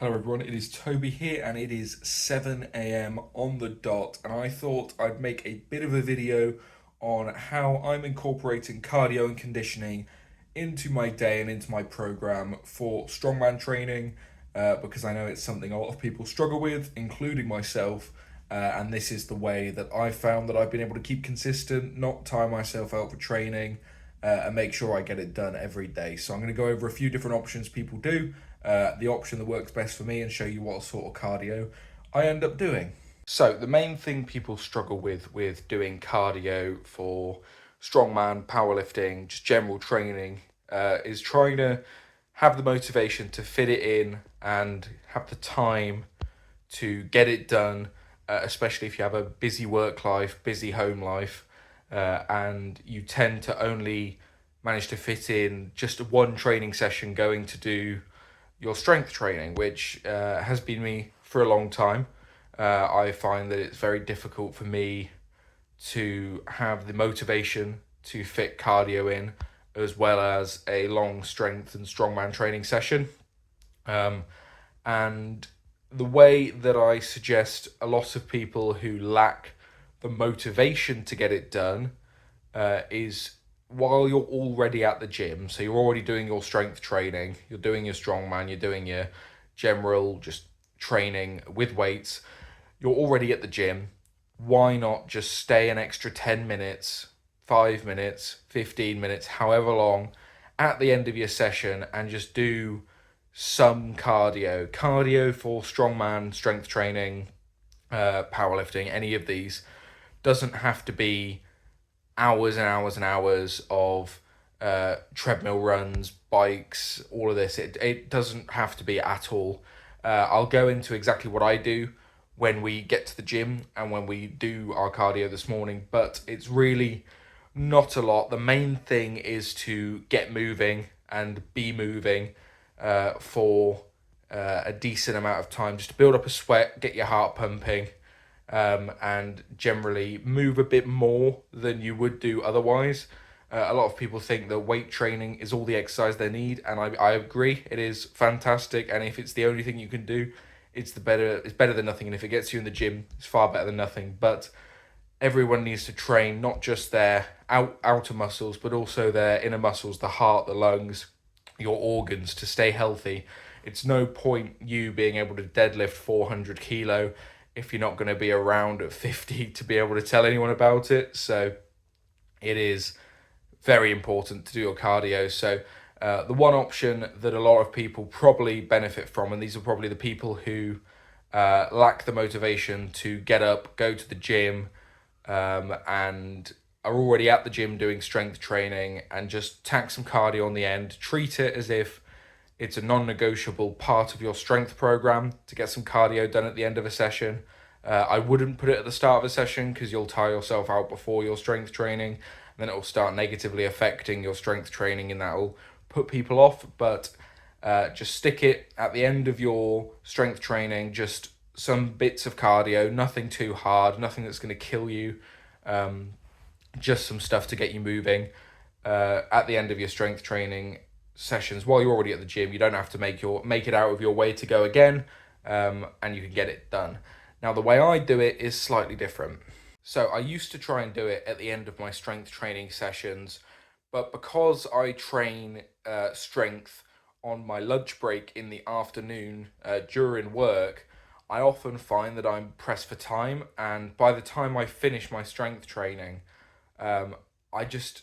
Hello everyone, it is Toby here and it is 7 a.m. on the dot, and I thought I'd make a bit of a video on how I'm incorporating cardio and conditioning into my day and into my program for strongman training, because I know it's something a lot of people struggle with, including myself. And this is the way that I've found that I've been able to keep consistent, not tire myself out for training, and make sure I get it done every day. So I'm going to go over a few different options people do, the option that works best for me, and show you what sort of cardio I end up doing. So the main thing people struggle with doing cardio for strongman, powerlifting, just general training, is trying to have the motivation to fit it in and have the time to get it done, especially if you have a busy work life, busy home life, and you tend to only manage to fit in just one training session going to do your strength training, which has been me for a long time. I find that it's very difficult for me to have the motivation to fit cardio in as well as a long strength and strongman training session. And the way that I suggest a lot of people who lack the motivation to get it done is while you're already at the gym, so you're already doing your strength training, you're doing your strongman, you're doing your general just training with weights, you're already at the gym. Why not just stay an extra 10 minutes, 5 minutes, 15 minutes, however long, at the end of your session and just do some cardio? Cardio for strongman, strength training, powerlifting, any of these doesn't have to be hours and hours and hours of treadmill runs, bikes, all of this. It doesn't have to be at all. I'll go into exactly what I do when we get to the gym and when we do our cardio this morning, but it's really not a lot. The main thing is to get moving and be moving for a decent amount of time, just to build up a sweat, get your heart pumping, and generally move a bit more than you would do otherwise. A lot of people think that weight training is all the exercise they need, and I agree, it is fantastic, and if it's the only thing you can do, it's better than nothing, and if it gets you in the gym, it's far better than nothing. But everyone needs to train not just their outer muscles, but also their inner muscles, the heart, the lungs, your organs, to stay healthy. It's no point you being able to deadlift 400 kilo if you're not going to be around at 50 to be able to tell anyone about it. So it is very important to do your cardio. So the one option that a lot of people probably benefit from, and these are probably the people who lack the motivation to get up, go to the gym, and are already at the gym doing strength training, and just tack some cardio on the end. Treat it as if it's a non-negotiable part of your strength program to get some cardio done at the end of a session. I wouldn't put it at the start of a session because you'll tire yourself out before your strength training, and then it will start negatively affecting your strength training, and that will put people off. But just stick it at the end of your strength training, just some bits of cardio, nothing too hard, nothing that's going to kill you, just some stuff to get you moving at the end of your strength training sessions while you're already at the gym. You don't have to make it out of your way to go again, and you can get it done. Now, the way I do it is slightly different. So I used to try and do it at the end of my strength training sessions, but because I train strength on my lunch break in the afternoon during work, I often find that I'm pressed for time, and by the time I finish my strength training, I just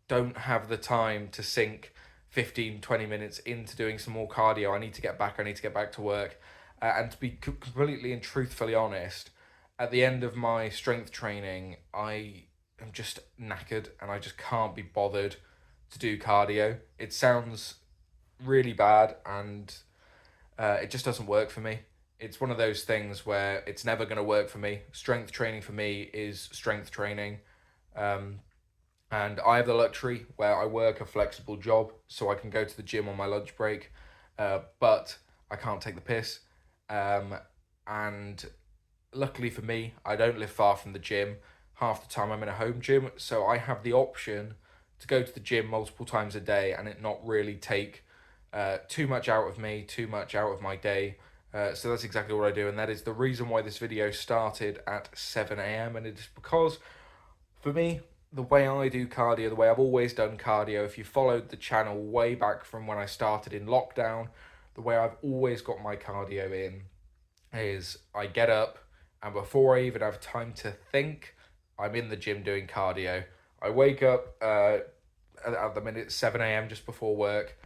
don't have the time to sink 15-20 minutes into doing some more cardio. I need to get back to work. And to be completely and truthfully honest, at the end of my strength training, I am just knackered and I just can't be bothered to do cardio. It sounds really bad, and it just doesn't work for me. It's one of those things where it's never going to work for me. Strength training for me is strength training. And I have the luxury where I work a flexible job, so I can go to the gym on my lunch break, but I can't take the piss. And luckily for me, I don't live far from the gym. Half the time I'm in a home gym, so I have the option to go to the gym multiple times a day and it not really take too much out of me, too much out of my day, So that's exactly what I do, and that is the reason why this video started at 7 a.m. And it is because, for me, the way I do cardio, the way I've always done cardio, if you followed the channel way back from when I started in lockdown, the way I've always got my cardio in is I get up, and before I even have time to think, I'm in the gym doing cardio. I wake up at the minute 7 a.m. just before work.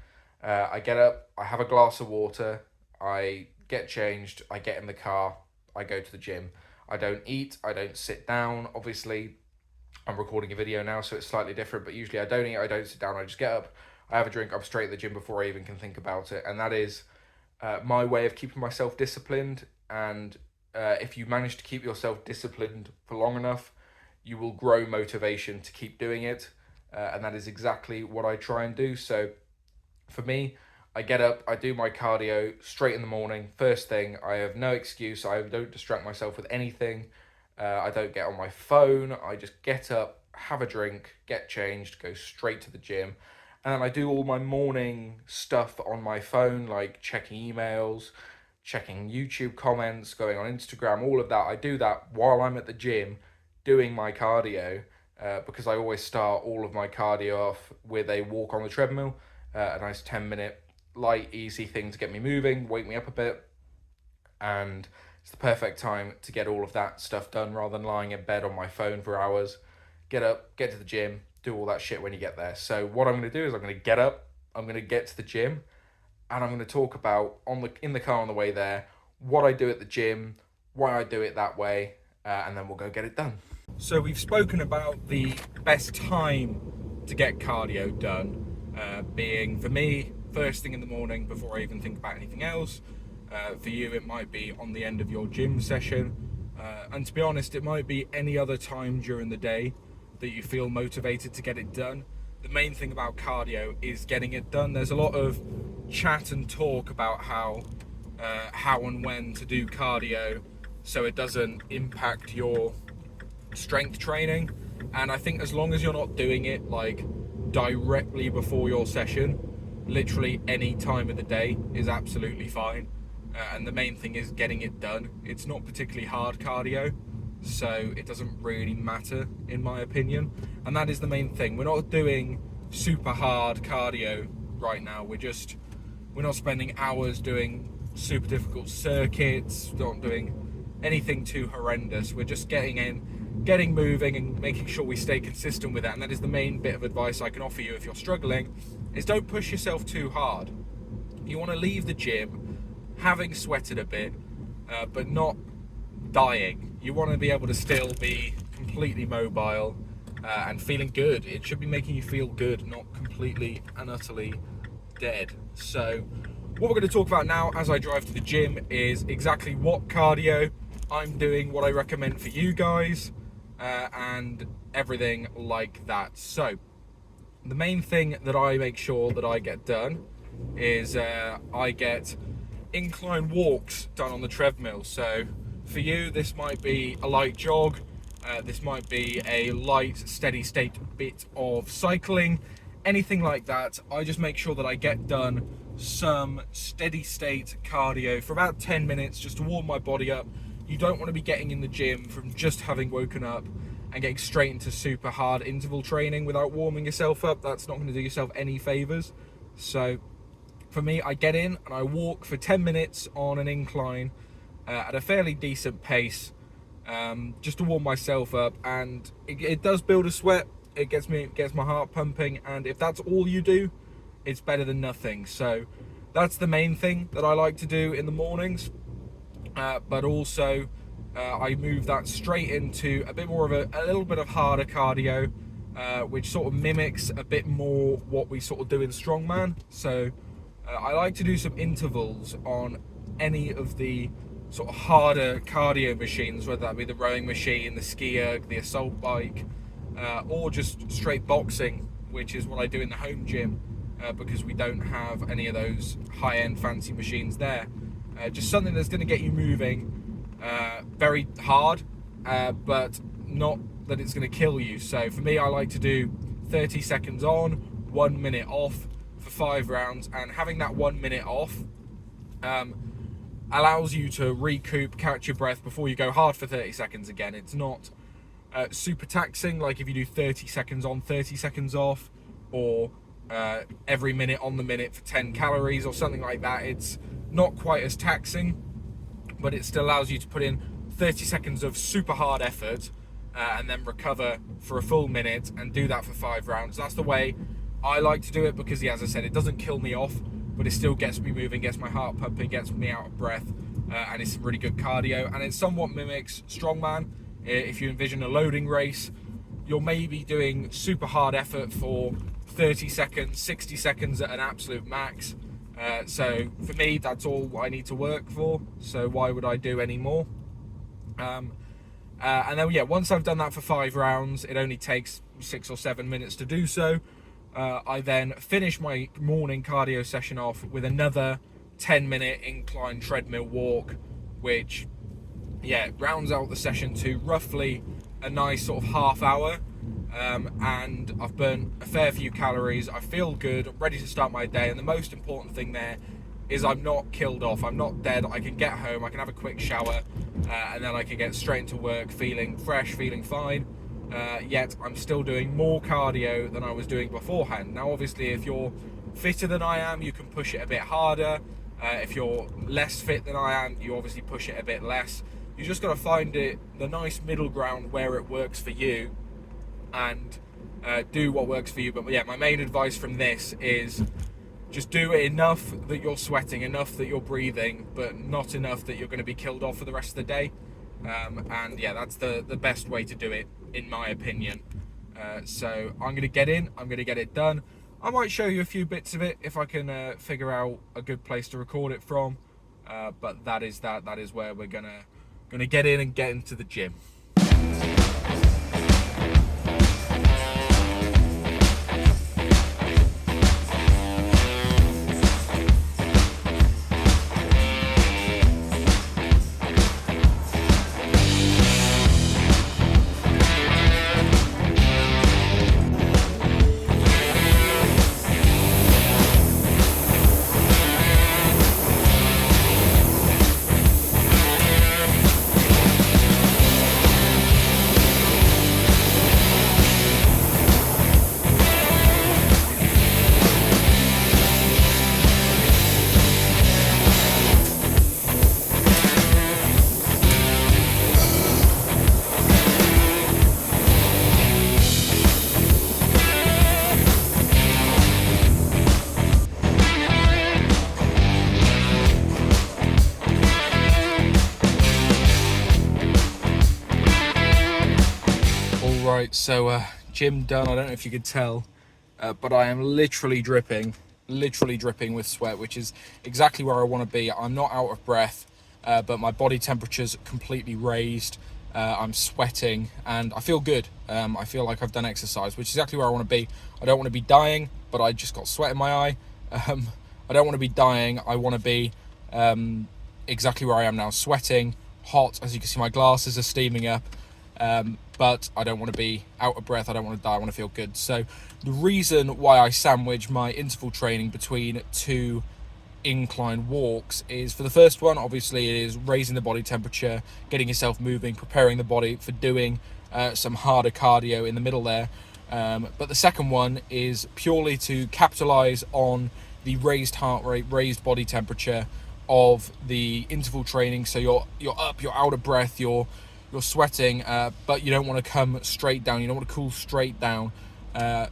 I get up, I have a glass of water, I get changed, I get in the car, I go to the gym. I don't eat, I don't sit down. Obviously, I'm recording a video now, so it's slightly different, but usually I don't eat, I don't sit down, I just get up, I have a drink, I'm straight at the gym before I even can think about it. And that is my way of keeping myself disciplined. And if you manage to keep yourself disciplined for long enough, you will grow motivation to keep doing it. And that is exactly what I try and do. So for me, I get up, I do my cardio straight in the morning, first thing. I have no excuse, I don't distract myself with anything. I don't get on my phone, I just get up, have a drink, get changed, go straight to the gym. And then I do all my morning stuff on my phone, like checking emails, checking YouTube comments, going on Instagram, all of that. I do that while I'm at the gym doing my cardio, because I always start all of my cardio off with a walk on the treadmill, a nice 10-minute light, easy thing to get me moving, wake me up a bit, and it's the perfect time to get all of that stuff done rather than lying in bed on my phone for hours. Get up, get to the gym, do all that shit when you get there. So what I'm going to do is I'm going to get up, I'm going to get to the gym, and I'm going to talk about in the car on the way there what I do at the gym, why I do it that way, and then we'll go get it done. So we've spoken about the best time to get cardio done, being, for me, first thing in the morning before I even think about anything else. For you, it might be on the end of your gym session. And to be honest, it might be any other time during the day that you feel motivated to get it done. The main thing about cardio is getting it done. There's a lot of chat and talk about how and when to do cardio so it doesn't impact your strength training. And I think as long as you're not doing it like directly before your session, literally any time of the day is absolutely fine. And the main thing is getting it done. It's not particularly hard cardio, so it doesn't really matter in my opinion. And that is the main thing. We're not doing super hard cardio right now. We're not spending hours doing super difficult circuits, not doing anything too horrendous. We're just getting in, getting moving, and making sure we stay consistent with that. And that is the main bit of advice I can offer you if you're struggling, is don't push yourself too hard. You want to leave the gym having sweated a bit, but not dying. You want to be able to still be completely mobile and feeling good. It should be making you feel good, not completely and utterly dead. So what we're going to talk about now as I drive to the gym is exactly what cardio I'm doing, what I recommend for you guys, and everything like that. So the main thing that I make sure that I get done is I get incline walks done on the treadmill. So for you, this might be a light jog, this might be a light steady state bit of cycling, anything like that. I just make sure that I get done some steady state cardio for about 10 minutes just to warm my body up. You don't want to be getting in the gym from just having woken up and getting straight into super hard interval training without warming yourself up. That's not going to do yourself any favors. So for me, I get in and I walk for 10 minutes on an incline at a fairly decent pace, just to warm myself up. And it does build a sweat. It gets my heart pumping. And if that's all you do, it's better than nothing. So that's the main thing that I like to do in the mornings. But also, I move that straight into a bit more of a little bit of harder cardio, which sort of mimics a bit more what we sort of do in Strongman. So I like to do some intervals on any of the sort of harder cardio machines, whether that be the rowing machine, the ski erg, the assault bike, or just straight boxing, which is what I do in the home gym, because we don't have any of those high-end fancy machines there. Just something that's going to get you moving very hard, but not that it's going to kill you. So for me, I like to do 30 seconds on, 1 minute off for 5 rounds, and having that 1 minute off allows you to recoup, catch your breath before you go hard for 30 seconds again. It's not super taxing, like if you do 30 seconds on, 30 seconds off, or every minute on the minute for 10 calories or something like that. It's not quite as taxing, but it still allows you to put in 30 seconds of super hard effort and then recover for a full minute and do that for 5 rounds. That's the way I like to do it because, yeah, as I said, it doesn't kill me off, but it still gets me moving, gets my heart pumping, gets me out of breath, and it's really good cardio. And it somewhat mimics Strongman. If you envision a loading race, you're maybe doing super hard effort for 30 seconds, 60 seconds at an absolute max. So for me, that's all I need to work for. So why would I do any more? And then, yeah, once I've done that for 5 rounds, it only takes 6 or 7 minutes to do so. I then finish my morning cardio session off with another 10-minute incline treadmill walk, which, yeah, rounds out the session to roughly a nice sort of half hour. And I've burnt a fair few calories. I feel good, I'm ready to start my day. And the most important thing there is I'm not killed off, I'm not dead. I can get home, I can have a quick shower, and then I can get straight into work feeling fresh, feeling fine. Yet I'm still doing more cardio than I was doing beforehand. Now obviously if you're fitter than I am, you can push it a bit harder. If you're less fit than I am, you obviously push it a bit less. You just got to find the nice middle ground where it works for you, and do what works for you. But yeah, my main advice from this is just do it enough that you're sweating, enough that you're breathing, but not enough that you're going to be killed off for the rest of the day. And yeah, that's the best way to do it, in my opinion. So I'm going to get in, I'm going to get it done. I might show you a few bits of it if I can figure out a good place to record it from. But that is where we're gonna get in and get into the gym. Right, so gym done. I don't know if you could tell, but I am literally dripping with sweat, which is exactly where I want to be. I'm not out of breath, but my body temperature's completely raised. I'm sweating and I feel good. I feel like I've done exercise, which is exactly where I want to be. I don't want to be dying, but I just got sweat in my eye. I don't want to be dying. I want to be exactly where I am now, sweating, hot. As you can see, my glasses are steaming up. But I don't want to be out of breath, I don't want to die, I want to feel good. So the reason why I sandwich my interval training between 2 incline walks is, for the first one, obviously it is raising the body temperature, getting yourself moving, preparing the body for doing some harder cardio in the middle there. But the second one is purely to capitalize on the raised heart rate, raised body temperature of the interval training. So you're up, you're out of breath, you're sweating, but you don't want to come straight down. You don't want to cool straight down.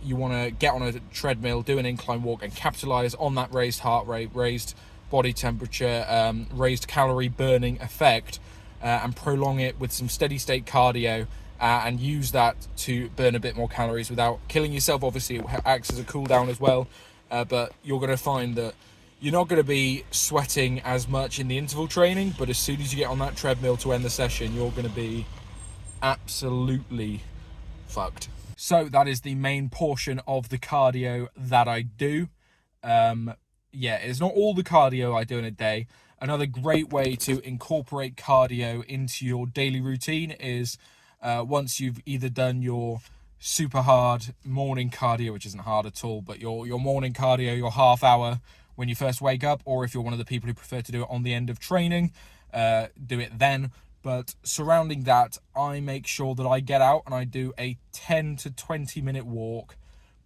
You want to get on a treadmill, do an incline walk, and capitalize on that raised heart rate, raised body temperature, raised calorie burning effect, and prolong it with some steady state cardio, and use that to burn a bit more calories without killing yourself. Obviously, it acts as a cool down as well, but you're going to find that you're not going to be sweating as much in the interval training, but as soon as you get on that treadmill to end the session, you're going to be absolutely fucked. So that is the main portion of the cardio that I do. Yeah, it's not all the cardio I do in a day. Another great way to incorporate cardio into your daily routine is once you've either done your super hard morning cardio, which isn't hard at all, but your morning cardio, your half hour when you first wake up, or if you're one of the people who prefer to do it on the end of training, do it then. But surrounding that, I make sure that I get out and I do a 10 to 20 minute walk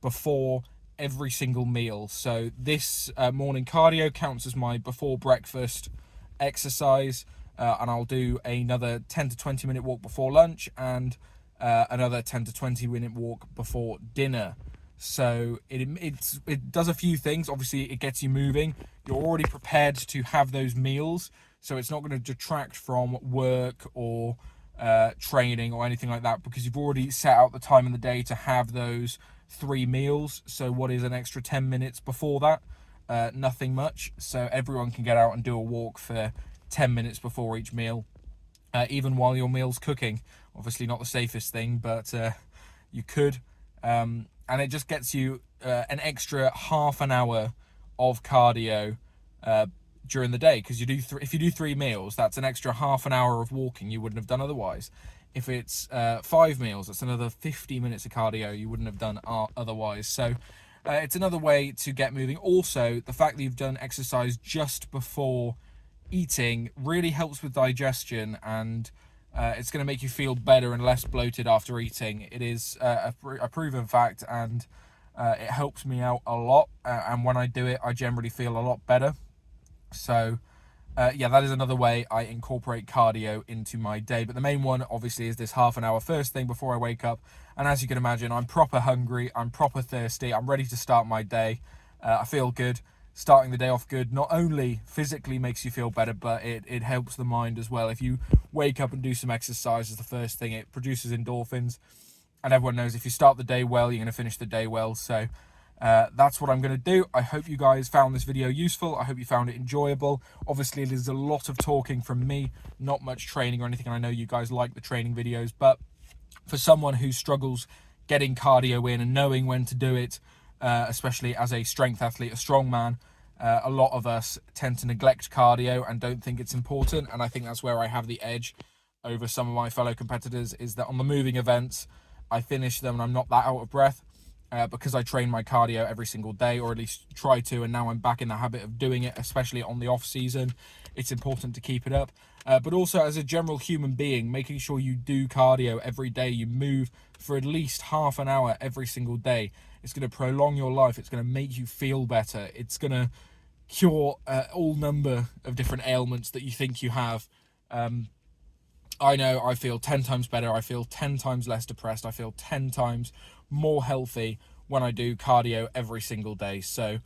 before every single meal. So this morning cardio counts as my before breakfast exercise, and I'll do another 10 to 20 minute walk before lunch, and another 10 to 20 minute walk before dinner. So it does a few things. Obviously, it gets you moving. You're already prepared to have those meals, so it's not going to detract from work or training or anything like that, because you've already set out the time in the day to have those 3 meals. So what is an extra 10 minutes before that? Nothing much. So everyone can get out and do a walk for 10 minutes before each meal, even while your meal's cooking. Obviously not the safest thing, but you could. And it just gets you an extra half an hour of cardio during the day, because if you do 3 meals, that's an extra half an hour of walking you wouldn't have done otherwise. If it's 5 meals, that's another 50 minutes of cardio you wouldn't have done otherwise. So it's another way to get moving. Also, the fact that you've done exercise just before eating really helps with digestion, and it's going to make you feel better and less bloated after eating. It is a proven fact, and it helps me out a lot. And when I do it, I generally feel a lot better. So yeah, that is another way I incorporate cardio into my day. But the main one, obviously, is this half an hour first thing before I wake up. And as you can imagine, I'm proper hungry, I'm proper thirsty, I'm ready to start my day. I feel good. Starting the day off good not only physically makes you feel better, but it helps the mind as well. If you wake up and do some exercise as the first thing, it produces endorphins, and everyone knows if you start the day well, you're going to finish the day well. So that's what I'm going to do. I hope you guys found this video useful. I hope you found it enjoyable. Obviously, it is a lot of talking from me, not much training or anything. I know you guys like the training videos, but for someone who struggles getting cardio in and knowing when to do it, especially as a strength athlete, a strongman, a lot of us tend to neglect cardio and don't think it's important. And I think that's where I have the edge over some of my fellow competitors, is that on the moving events, I finish them and I'm not that out of breath because I train my cardio every single day, or at least try to, and now I'm back in the habit of doing it, especially on the off season. It's important to keep it up. But also as a general human being, making sure you do cardio every day, you move for at least half an hour every single day. It's going to prolong your life. It's going to make you feel better. It's going to cure all number of different ailments that you think you have. I know I feel 10 times better. I feel 10 times less depressed. I feel 10 times more healthy when I do cardio every single day. So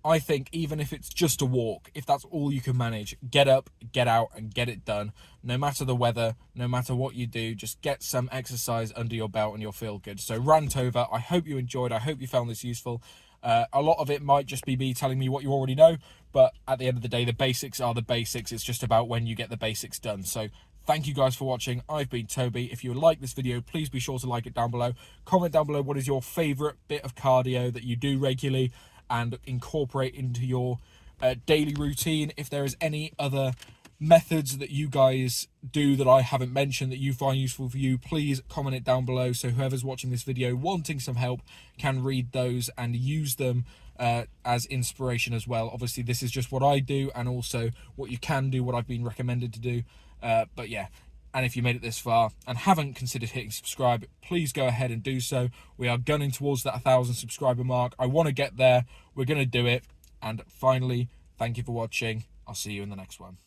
I think even if it's just a walk, if that's all you can manage, get up, get out and get it done. No matter the weather, no matter what you do, just get some exercise under your belt and you'll feel good. So rant over. I hope you enjoyed. I hope you found this useful. A lot of it might just be me telling me what you already know, but at the end of the day, the basics are the basics. It's just about when you get the basics done. So thank you guys for watching. I've been Toby. If you like this video, please be sure to like it down below. Comment down below what is your favorite bit of cardio that you do regularly and incorporate into your daily routine. If there is any other methods that you guys do that I haven't mentioned that you find useful for you, please comment it down below, so whoever's watching this video wanting some help can read those and use them as inspiration as well. Obviously this is just what I do, and also what you can do, what I've been recommended to do. But yeah, and if you made it this far and haven't considered hitting subscribe, please go ahead and do so. We are gunning towards that 1,000 subscriber mark. I want to get there. We're going to do it. And finally, thank you for watching. I'll see you in the next one.